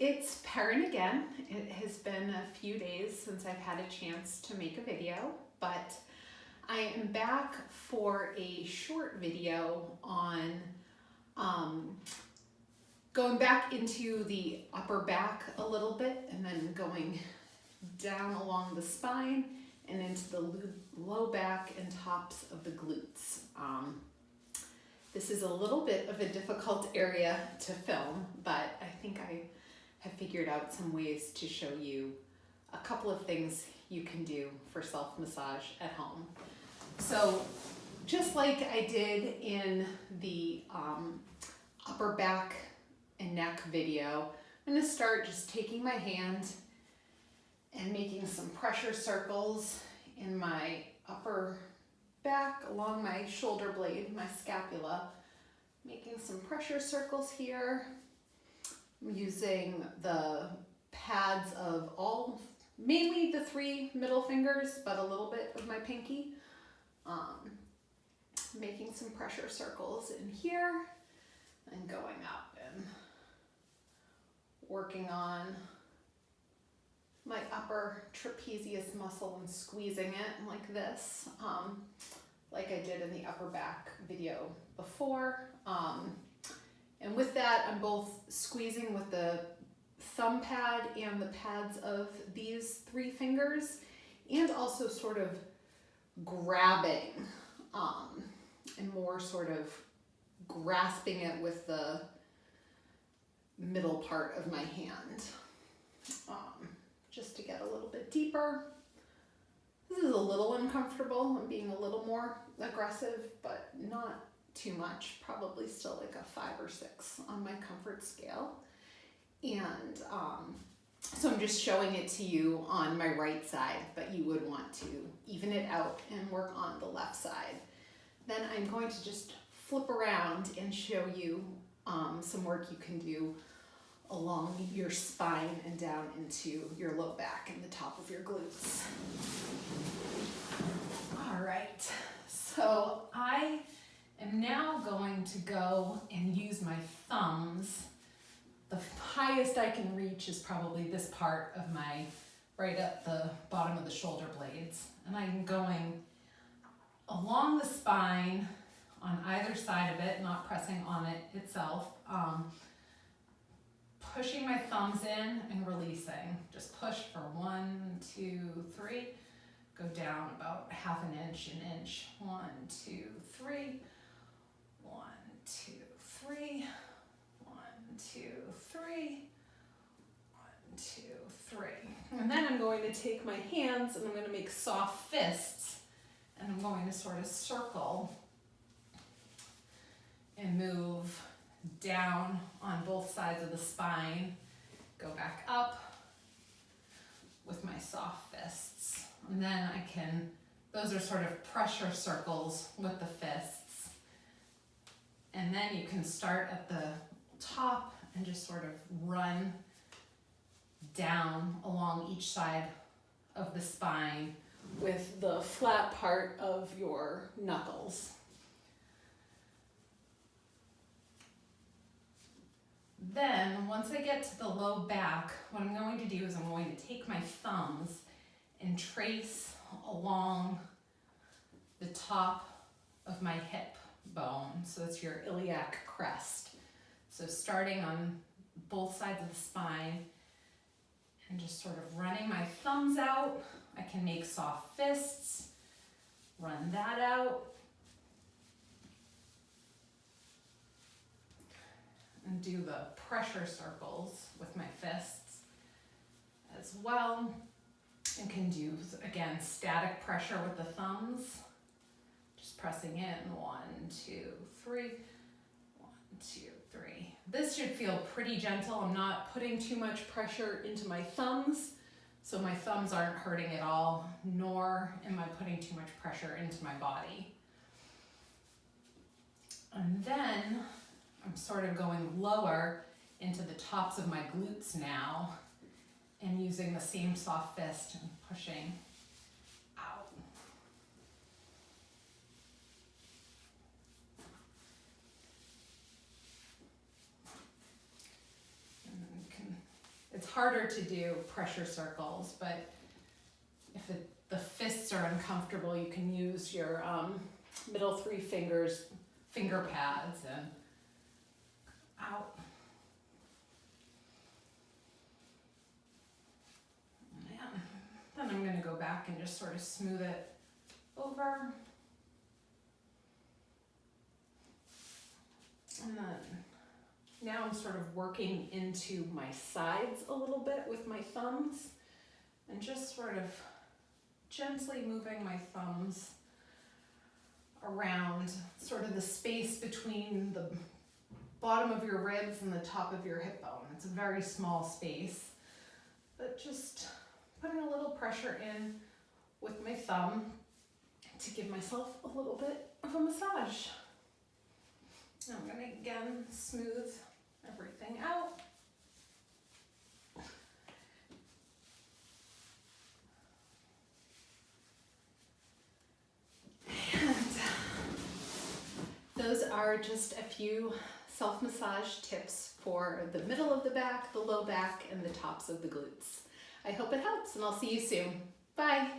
it's Perrin again. It has been a few days since I've had a chance to make a video, but I am back for a short video on going back into the upper back a little bit and then going down along the spine and into the low back and tops of the glutes. This is a little bit of a difficult area to film, but I think I have figured out some ways to show you a couple of things you can do for self-massage at home. So just like I did in the upper back and neck video, I'm going to start just taking my hand and making some pressure circles in my upper back along my shoulder blade, my scapula, making some pressure circles here. I'm using the pads of mainly the 3 middle fingers, but a little bit of my pinky. Making some pressure circles in here and going up and working on my upper trapezius muscle and squeezing it like this, like I did in the upper back video before. And with that, I'm both squeezing with the thumb pad and the pads of these 3 fingers, and also sort of grabbing and more sort of grasping it with the middle part of my hand. Just to get a little bit deeper. This is a little uncomfortable. I'm being a little more aggressive, but not too much. Probably still like a 5 or 6 on my comfort scale. And so I'm just showing it to you on my right side, but you would want to even it out and work on the left side. Then I'm going to just flip around and show you some work you can do along your spine and down into your low back and the top of your glutes. All right, so I am now going to go and use my thumbs. The highest I can reach is probably this part of my, right at the bottom of the shoulder blades. And I'm going along the spine on either side of it, not pressing on it itself. Pushing my thumbs in and releasing. Just push for 1, 2, 3. Go down about ½ an inch, 1, 2, 3. 1, 2, 3. 1, 2, 3. 1, 2, 3. And then I'm going to take my hands and I'm going to make soft fists. And I'm going to sort of circle and move down on both sides of the spine, go back up with my soft fists. And then those are sort of pressure circles with the fists. And then you can start at the top and just sort of run down along each side of the spine with the flat part of your knuckles. Then, once I get to the low back, what I'm going to do is I'm going to take my thumbs and trace along the top of my hip bone. So it's your iliac crest. So starting on both sides of the spine and just sort of running my thumbs out. I can make soft fists, run that out. And do the pressure circles with my fists as well. And can do, again, static pressure with the thumbs. Just pressing in, 1, 2, 3, 1, 2, 3. This should feel pretty gentle. I'm not putting too much pressure into my thumbs, so my thumbs aren't hurting at all, nor am I putting too much pressure into my body. And then I'm sort of going lower into the tops of my glutes now and using the same soft fist and pushing out. And then you can It's harder to do pressure circles, but if the fists are uncomfortable, you can use your middle 3 fingers, finger pads, and out. And then I'm going to go back and just sort of smooth it over. And then now I'm sort of working into my sides a little bit with my thumbs and just sort of gently moving my thumbs around sort of the space between the bottom of your ribs and the top of your hip bone. It's a very small space, but just putting a little pressure in with my thumb to give myself a little bit of a massage. I'm going to again smooth everything out. And those are just a few self-massage tips for the middle of the back, the low back, and the tops of the glutes. I hope it helps, and I'll see you soon. Bye.